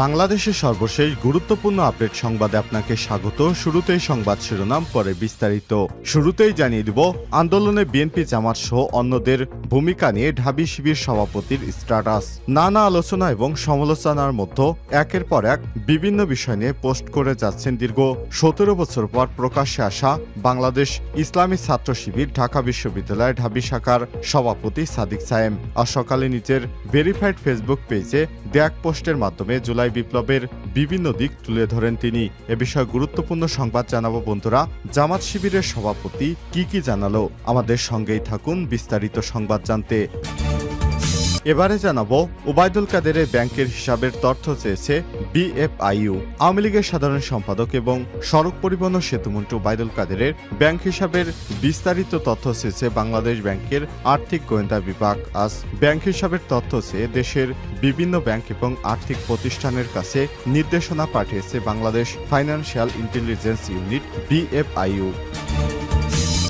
বাংলাদেশের সর্বশেষ গুরুত্বপূর্ণ আপডেট সংবাদে আপনাকে স্বাগত। শুরুতেই সংবাদ শিরোনাম, পরে বিস্তারিত। শুরুতেই জানিয়ে দিব আন্দোলনে বিএনপি জামাত সহ অন্যদের ভূমিকা নিয়ে ঢাবি শিবির সভাপতির স্ট্যাটাস। নানা আলোচনা এবং সমালোচনার মধ্যে একের পর এক বিভিন্ন বিষয় নিয়ে পোস্ট করে যাচ্ছেন দীর্ঘ 17 বছর পর প্রকাশ্যে আসা বাংলাদেশ ইসলামী ছাত্র শিবির ঢাকা বিশ্ববিদ্যালয় ঢাবি শাখার সভাপতি সাদিক সায়েম। আজ সকালে নিজের ভেরিফাইড ফেসবুক পেজে দেয়া এক পোস্টের মাধ্যমে জুলাই বিপ্লবের বিভিন্ন দিক তুলে ধরেন তিনি। এ বিষয়ে গুরুত্বপূর্ণ সংবাদ জানাবো বন্ধুরা। জামাত শিবিরের সভাপতি কি জানালো, আমাদের সঙ্গেই থাকুন বিস্তারিত সংবাদ জানতে। এবারে জানাবো ওবায়দুল কাদেরের ব্যাংকের হিসাবের তথ্য চেয়েছে বিএফআইইউ। আওয়ামী লীগের সাধারণ সম্পাদক এবং সড়ক পরিবহন ও সেতুমন্ত্রী ওবায়দুল কাদেরের ব্যাংক হিসাবের বিস্তারিত তথ্য চেয়েছে বাংলাদেশ ব্যাংকের আর্থিক গোয়েন্দা বিভাগ। আজ ব্যাংক হিসাবের তথ্য চেয়ে দেশের বিভিন্ন ব্যাংক এবং আর্থিক প্রতিষ্ঠানের কাছে নির্দেশনা পাঠিয়েছে Bangladesh financial intelligence unit BFIU.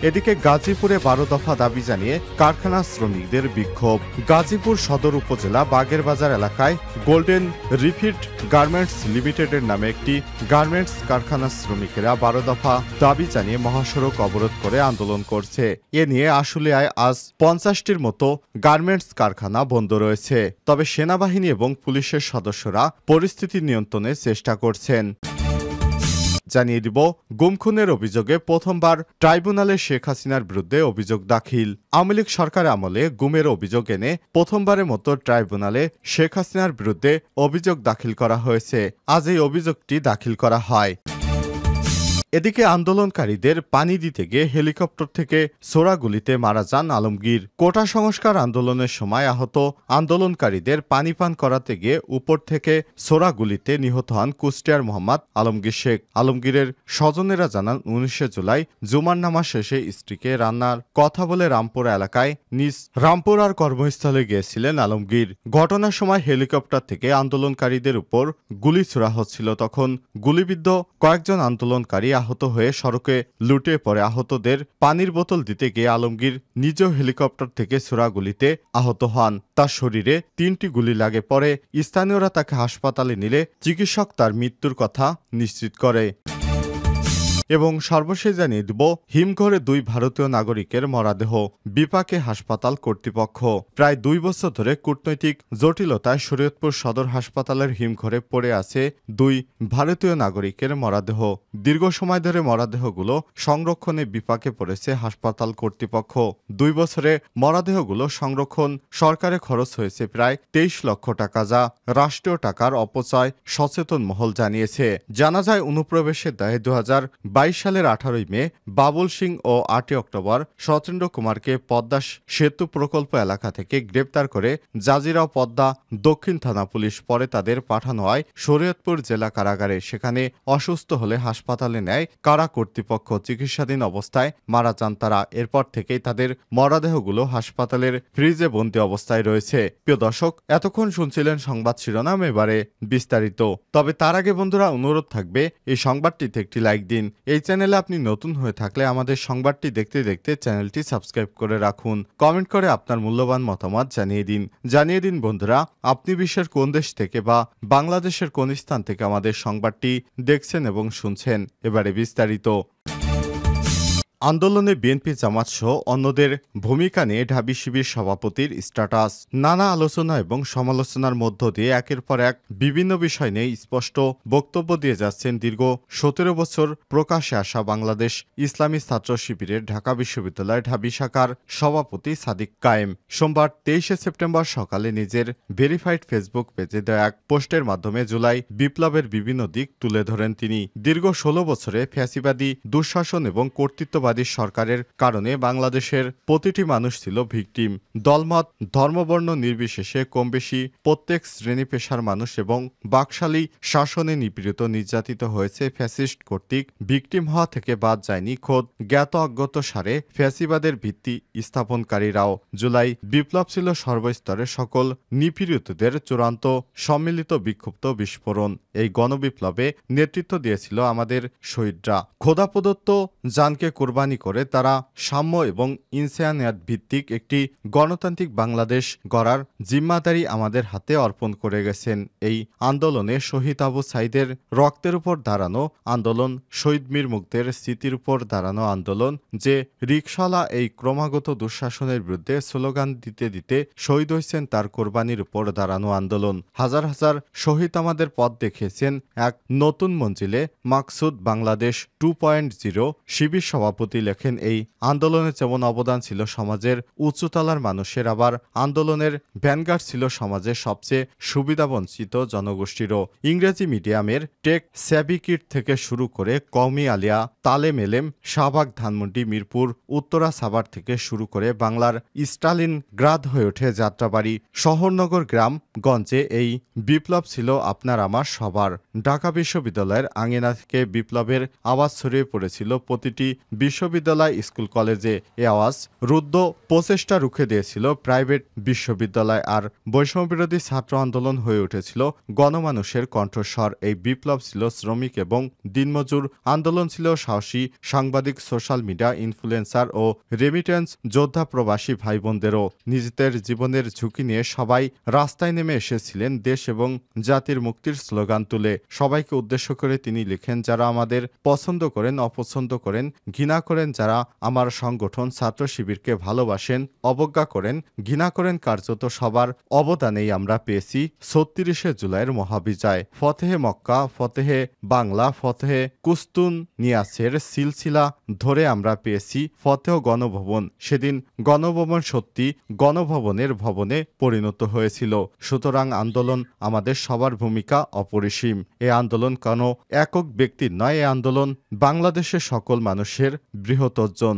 এদিকে গাজীপুরে 12 দফা দাবি জানিয়ে কারখানা শ্রমিকদের বিক্ষোভ। গাজীপুর সদর উপজেলা বাগেরবাজার এলাকায় গোল্ডেন রিফিট গার্মেন্টস লিমিটেডের নামে একটি গার্মেন্টস কারখানার শ্রমিকেরা 12 দফা দাবি জানিয়ে মহাসড়ক অবরোধ করে আন্দোলন করছে। এ নিয়ে আশুলিয়ায় আজ 50টির মতো গার্মেন্টস কারখানা বন্ধ রয়েছে। তবে সেনাবাহিনী এবং পুলিশের সদস্যরা পরিস্থিতি নিয়ন্ত্রণের চেষ্টা করছেন। জানিয়ে দিব গুম খুনের অভিযোগে প্রথমবার ট্রাইব্যুনালে শেখ হাসিনার বিরুদ্ধে অভিযোগ দাখিল। আওয়ামী লীগ সরকার আমলে গুমের অভিযোগ এনে প্রথমবারের মতো ট্রাইব্যুনালে শেখ হাসিনার বিরুদ্ধে অভিযোগ দাখিল করা হয়েছে। আজ এই অভিযোগটি দাখিল করা হয়। এদিকে আন্দোলনকারীদের পানি দিতে গিয়ে হেলিকপ্টার থেকে ছোড়া গুলিতে মারা যান আলমগীর। কোটা সংস্কার আন্দোলনের সময় আহত আন্দোলনকারীদের পানি পান করাতে গিয়ে উপর থেকে ছোড়া গুলিতে নিহত হন কুষ্টিয়ার মোহাম্মদ আলমগীর শেখ। আলমগীরের স্বজনেরা জানান 19 জুলাই জুমার নামাজ শেষে স্ত্রীকে রান্নার কথা বলে রামপুরা এলাকায় নিজ রামপুরার কর্মস্থলে গিয়েছিলেন আলমগীর। ঘটনার সময় হেলিকপ্টার থেকে আন্দোলনকারীদের উপর গুলি ছোড়া হচ্ছিল। তখন গুলিবিদ্ধ কয়েকজন আন্দোলনকারী আহত হয়ে সড়কে লুটিয়ে পড়ে। আহতদের পানির বোতল দিতে গিয়ে আলমগীর নিজেও হেলিকপ্টার থেকে ছোড়া গুলিতে আহত হন। তার শরীরে 3টি গুলি লাগে। পরে স্থানীয়রা তাকে হাসপাতালে নিলে চিকিৎসক তার মৃত্যুর কথা নিশ্চিত করে। এবং সর্বশেষ জানিয়ে দিব হিমঘরে 2 ভারতীয় নাগরিকের মরদেহ বিপাকে হাসপাতাল কর্তৃপক্ষ। প্রায় 2 বছর ধরে কূটনৈতিক জটিলতায় শরীয়তপুর সদর হাসপাতালের হিমঘরে পড়ে আছে 2 ভারতীয় নাগরিকের মরদেহ। দীর্ঘ সময় ধরে মরদেহগুলো সংরক্ষণে বিপাকে পড়েছে হাসপাতাল কর্তৃপক্ষ। 2 বছরে মরদেহগুলো সংরক্ষণ সরকারে খরচ হয়েছে প্রায় 23 লক্ষ টাকা, যা রাষ্ট্রীয় টাকার অপচয় সচেতন মহল জানিয়েছে। জানা যায় অনুপ্রবেশের দায়ে 2022 সালের 18 মে বাবুল সিং ও 8 অক্টোবর সতেন্দ্র কুমারকে পদ্মা সেতু প্রকল্প এলাকা থেকে গ্রেপ্তার করে জাজিরাও পদ্মা দক্ষিণ থানা পুলিশ। পরে তাদের পাঠানো হয় শরীয়তপুর জেলা কারাগারে। সেখানে অসুস্থ হলে হাসপাতালে নেয় কারা কর্তৃপক্ষ। চিকিৎসাধীন অবস্থায় মারা যান তারা। এরপর থেকেই তাদের মরদেহগুলো হাসপাতালের ফ্রিজে বন্দী অবস্থায় রয়েছে। প্রিয় দর্শক, এতক্ষণ শুনছিলেন সংবাদ শিরোনাম, এবারে বিস্তারিত। তবে তার আগে বন্ধুরা অনুরোধ থাকবে এই সংবাদটিতে একটি লাইক দিন। এই চ্যানেলে আপনি নতুন হয়ে থাকলে আমাদের সংবাদটি দেখতে দেখতে চ্যানেলটি সাবস্ক্রাইব করে রাখুন। কমেন্ট করে আপনার মূল্যবান মতামত জানিয়ে দিন বন্ধুরা, আপনি বিশ্বের কোন দেশ থেকে বা বাংলাদেশের কোন স্থান থেকে আমাদের সংবাদটি দেখছেন এবং শুনছেন। এবারে বিস্তারিত। আন্দোলনে বিএনপি জামাত সহ অন্যদের ভূমিকা নিয়ে ঢাবি শিবির সভাপতির স্ট্যাটাস। নানা আলোচনা এবং সমালোচনার মধ্য দিয়ে একের পর এক বিভিন্ন বিষয় নিয়ে স্পষ্ট বক্তব্য দিয়ে যাচ্ছেন দীর্ঘ 17 বছর প্রকাশ্যে আসা বাংলাদেশ ইসলামী ছাত্র শিবিরের ঢাকা বিশ্ববিদ্যালয় ঢাবি শাখার সভাপতি সাদিক কায়েম। সোমবার 23 সেপ্টেম্বর সকালে নিজের ভেরিফাইড ফেসবুক পেজে দেওয়া এক পোস্টের মাধ্যমে জুলাই বিপ্লবের বিভিন্ন দিক তুলে ধরেন তিনি। দীর্ঘ 16 বছরে ফ্যাসিবাদী দুঃশাসন এবং কর্তৃত্ব সরকারের কারণে বাংলাদেশের প্রতিটি মানুষ ছিল ভিকটিম। দলমত ধর্মবর্ণ নির্বিশেষে কমবেশি প্রত্যেক শ্রেণী পেশার মানুষ এবং বাকশালী শাসনে নিপীড়িত নির্যাতিত হয়েছে ফ্যাসিস্ট কর্তৃক। ভিকটিম হওয়া থেকে বাদ যায়নি খোদ জ্ঞাত অজ্ঞাত সারে ফ্যাসিবাদের ভিত্তি স্থাপনকারীরাও। জুলাই বিপ্লব ছিল সর্বস্তরের সকল নিপীড়িতদের চূড়ান্ত সম্মিলিত বিক্ষুব্ধ বিস্ফোরণ। এই গণবিপ্লবে নেতৃত্ব দিয়েছিল আমাদের শহীদরা। খোদা প্রদত্ত জানকে কোরবানি কোরবানি করে তারা সাম্য এবং ইনসানিয়াত ভিত্তিক একটি গণতান্ত্রিক বাংলাদেশ গড়ার জিম্মাদারি আমাদের হাতে অর্পণ করে গেছেন। এই আন্দোলনে শহীদ আবু সাইদের রক্তের উপর দাঁড়ানো আন্দোলন, শহীদ মীর মুগ্ধের স্মৃতির উপর দাঁড়ানো আন্দোলন, যে রিকশাওয়ালা এই ক্রমাগত দুঃশাসনের বিরুদ্ধে স্লোগান দিতে দিতে শহীদ হয়েছেন, তার কোরবানির উপর দাঁড়ানো আন্দোলন। হাজার হাজার শহীদ আমাদের পথ দেখিয়েছেন এক নতুন মঞ্জিলে। মাকসুদ বাংলাদেশ 2.0 শিবির সভাপতি লেখেন, এই আন্দোলনে যেমন অবদান ছিল সমাজের উচ্চতলার মানুষের, আবার আন্দোলনের ভ্যানগার্ড ছিল সমাজের সবচেয়ে সুবিধাবঞ্চিত জনগোষ্ঠীরও। ইংরেজি মিডিয়ামের টেক স্যাভি কিড থেকে শুরু করে কওমি আলিয়া, তালেম এলেম, শাহবাগ, ধানমন্ডি, মিরপুর, উত্তরা, সাভার থেকে শুরু করে বাংলার স্টালিন গ্রাদ হয়ে ওঠে যাত্রাবাড়ি, শহরনগর, গ্রাম গঞ্জে এই বিপ্লব ছিল আপনার আমার সবার। ঢাকা বিশ্ববিদ্যালয়ের আঙিনা থেকে বিপ্লবের আওয়াজ ছড়িয়ে পড়েছিল প্রতিটি বিশ্ববিদ্যালয়, স্কুল, কলেজে। এ আওয়াজ রুদ্ধ প্রচেষ্টা রুখে দিয়েছিল প্রাইভেট বিশ্ববিদ্যালয়, আর বৈষম্যবিরোধী ছাত্র আন্দোলন হয়ে উঠেছিল গণমানুষের কণ্ঠস্বর। এই বিপ্লব ছিল শ্রমিক এবং দিনমজুর আন্দোলন, ছিল সাহসী সাংবাদিক, সোশ্যাল মিডিয়া ইনফ্লুয়েন্সার ও রেমিটেন্স যোদ্ধা, প্রবাসী ভাই বোনদেরও। নিজেদের জীবনের ঝুঁকি নিয়ে সবাই রাস্তায় নেমে এসেছিলেন দেশ এবং জাতির মুক্তির স্লোগান তুলে। সবাইকে উদ্দেশ্য করে তিনি লিখেন, যারা আমাদের পছন্দ করেন, অপছন্দ করেন, ঘৃণা করেন, যারা আমার সংগঠন ছাত্র শিবিরকে ভালোবাসেন, অবজ্ঞা করেন, ঘৃণা করেন, কার্যত সবার অবদানেই আমরা পেয়েছি ৩৬শে জুলাইয়ের মহাবিজয়। ফতেহে মক্কা, ফতেহে বাংলা, ফতেহে কুস্তুনিয়াসের সিলসিলা ধরে আমরা পেয়েছি ফতেহ গণভবন। সেদিন গণভবন সত্যি গণভবনের ভবনে পরিণত হয়েছিল। সুতরাং আন্দোলন আমাদের সবার ভূমিকা অপরিসীম। এ আন্দোলন কোনো একক ব্যক্তির নয়, এ আন্দোলন বাংলাদেশের সকল মানুষের বৃহৎ অর্জন।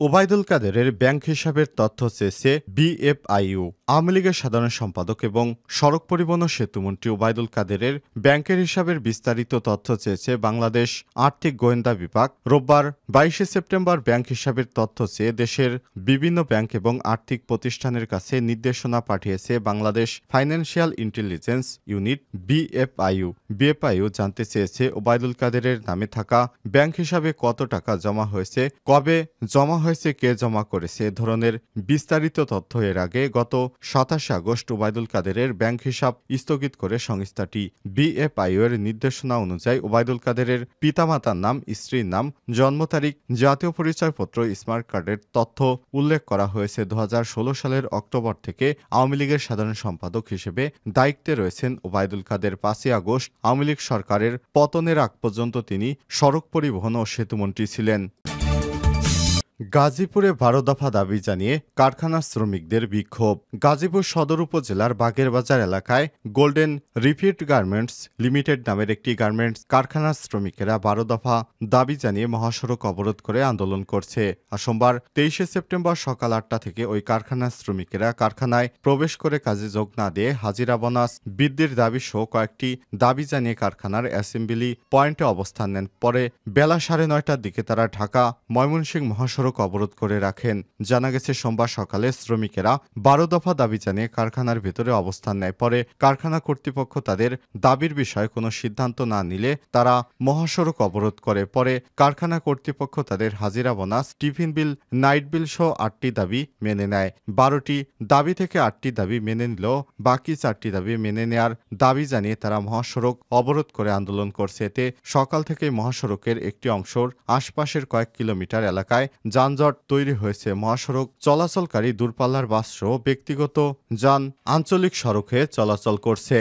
ওবায়দুল কাদেরের ব্যাংক হিসাবের তথ্য চেয়েছে বিএফআইইউ। আওয়ামী লীগের সাধারণ সম্পাদক এবং সড়ক পরিবহন ও সেতুমন্ত্রী ওবায়দুল কাদেরের ব্যাংকের হিসাবের বিস্তারিত তথ্য চেয়েছে বাংলাদেশ আর্থিক গোয়েন্দা বিভাগ। রোববার 22শে সেপ্টেম্বর ব্যাংক হিসাবের তথ্য চেয়ে দেশের বিভিন্ন ব্যাংক এবং আর্থিক প্রতিষ্ঠানের কাছে নির্দেশনা পাঠিয়েছে Bangladesh financial intelligence unit BFIU. BFIU জানতে চেয়েছে ওবায়দুল কাদেরের নামে থাকা ব্যাংক হিসাবে কত টাকা জমা হয়েছে, কবে জমা হয়েছে, কে জমা করেছে। এ ধরনের বিস্তারিত তথ্য এর আগে গত ২৭ আগস্ট ওবায়দুল কাদেরের ব্যাংক হিসাব স্থগিত করে সংস্থাটি। বিএফআইইউ এর নির্দেশনা অনুযায়ী ওবায়দুল কাদেরের পিতামাতার নাম, স্ত্রীর নাম, জন্ম তারিখ, জাতীয় পরিচয়পত্র, স্মার্ট কার্ডের তথ্য উল্লেখ করা হয়েছে। ২০১৬ সালের অক্টোবর থেকে আওয়ামী লীগের সাধারণ সম্পাদক হিসেবে দায়িত্বে রয়েছেন ওবায়দুল কাদের। ৫ই আগস্ট আওয়ামী লীগ সরকারের পতনের আগ পর্যন্ত তিনি সড়ক পরিবহন ও সেতুমন্ত্রী ছিলেন। গাজীপুরে ১২ দফা দাবি জানিয়ে কারখানা শ্রমিকদের বিক্ষোভ। গাজীপুর সদর উপজেলার বাগেরবাজার এলাকায় গোল্ডেন রিফিট গার্মেন্টস লিমিটেড নামের একটি গার্মেন্টস কারখানার শ্রমিকেরা ১২ দফা দাবি জানিয়ে মহাসড়ক অবরোধ করে আন্দোলন করছে। আর সোমবার ২৩শে সেপ্টেম্বর সকাল ৮টা থেকে ওই কারখানার শ্রমিকেরা কারখানায় প্রবেশ করে কাজে যোগ না দিয়ে হাজিরা বোনাস বৃদ্ধির দাবি সহ কয়েকটি দাবি জানিয়ে কারখানার অ্যাসেম্বলি পয়েন্টে অবস্থান নেন। পরে বেলা ৯:৩০টার দিকে তারা ঢাকা ময়মনসিংহ মহাসড়ক অবরোধ করে রাখেন। জানা গেছে সোমবার সকালে শ্রমিকেরা ১২ দফা দাবি জানিয়ে কারখানার ভেতরে অবস্থান নেয়। পরে কারখানা কর্তৃপক্ষ তাদের দাবির বিষয়ে কোনো সিদ্ধান্ত না নিলে তারা মহাসড়ক অবরোধ করে। পরে কারখানা কর্তৃপক্ষ তাদের হাজিরা বোনাস, টিফিন বিল, নাইট বিল সহ ৮টি দাবি মেনে নেয়। ১২টি দাবি থেকে ৮টি দাবি মেনে নিলেও বাকি ৪টি দাবি মেনে নেয়ার দাবি জানিয়ে তারা মহাসড়ক অবরোধ করে আন্দোলন করছে। এতে সকাল থেকে মহাসড়কের একটি অংশের আশপাশের কয়েক কিলোমিটার এলাকায় যানজট তৈরি হয়েছে। মহাসড়ক চলাচলকারী দূরপাল্লার বাস সহ ব্যক্তিগত যান আঞ্চলিক সড়কে চলাচল করছে।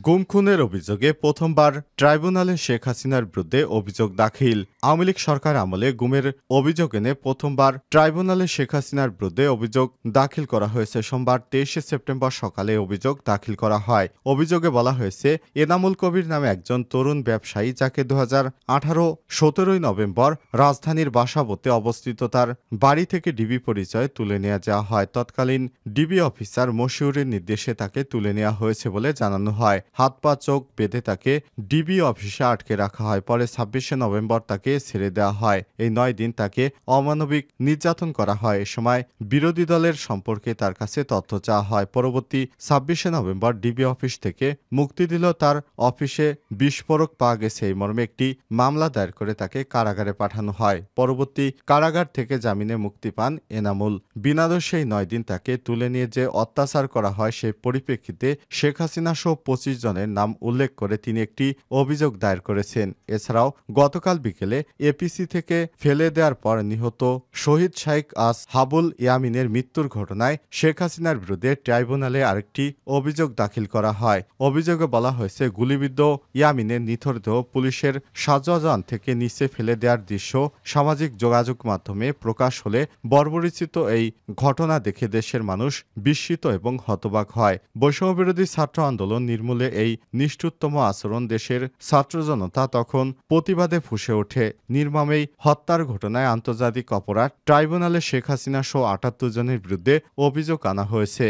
গুম খুনের অভিযোগে প্রথমবার ট্রাইব্যুনালে শেখ হাসিনার বিরুদ্ধে অভিযোগ দাখিল। আওয়ামী লীগ সরকার আমলে গুমের অভিযোগ এনে প্রথমবার ট্রাইব্যুনালে শেখ হাসিনার বিরুদ্ধে অভিযোগ দাখিল করা হয়েছে। সোমবার ২৩শে সেপ্টেম্বর সকালে অভিযোগ দাখিল করা হয়। অভিযোগে বলা হয়েছে, এনামুল কবির নামে একজন তরুণ ব্যবসায়ী, যাকে ২০১৮ ১৭ই নভেম্বর রাজধানীর বাসাবোতে অবস্থিত তার বাড়ি থেকে ডিবি পরিচয় তুলে নিয়ে যাওয়া হয়। তৎকালীন ডিবি অফিসার মশিউরের নির্দেশে তাকে তুলে নেওয়া হয়েছে বলে জানানো হয়। হাত পা চোখ বেঁধে তাকে ডিবি অফিসে আটকে রাখা হয়। পরে ২৬শে নভেম্বর তাকে ছেড়ে দেওয়া হয়। এই ৯ দিন তাকে অমানবিক নির্যাতন করা হয়। এ সময় বিরোধী দলের সম্পর্কে তার কাছে তথ্য চাওয়া হয়। পরবর্তী ২৬শে নভেম্বর ডিবি অফিস থেকে মুক্তি দিল তার অফিসে বিস্ফোরক পাওয়া গেছে এই মর্মে একটি মামলা দায়ের করে তাকে কারাগারে পাঠানো হয়। পরবর্তী কারাগার থেকে জামিনে মুক্তি পান এনামুল। বিনা দোষে এই ৯ দিন তাকে তুলে নিয়ে যে অত্যাচার করা হয় সেই পরিপ্রেক্ষিতে শেখ হাসিনা সহ ২৫ জনের নাম উল্লেখ করে তিনি একটি অভিযোগ দায়ের করেছেন। এছাড়াও গতকাল বিকেলে এপিসি থেকে ফেলে দেওয়ার পর নিহত শহীদ শাইখ আস হাবুল ইয়ামিনের মৃত্যুর ঘটনায় শেখ হাসিনার বিরুদ্ধে ট্রাইব্যুনালে আরেকটি অভিযোগ দাখিল করা হয়। অভিযোগে বলা হয়েছে গুলিবিদ্ধ ইয়ামিনের নিথর দেহ পুলিশের সাজোয়ান থেকে নিচে ফেলে দেওয়ার দৃশ্য সামাজিক যোগাযোগ মাধ্যমে প্রকাশ হলে বর্বরচিত এই ঘটনা দেখে দেশের মানুষ বিস্মিত এবং হতবাক হয়। বৈষম্যবিরোধী ছাত্র আন্দোলন নির্মূলে এই নিষ্ঠুরতম আচরণ দেশের ছাত্র জনতা তখন প্রতিবাদে ফুঁসে ওঠে। নির্মমেই হত্যার ঘটনায় আন্তর্জাতিক অপরাধ ট্রাইব্যুনালে শেখ হাসিনা সহ ৭৮ জনের বিরুদ্ধে অভিযোগ আনা হয়েছে।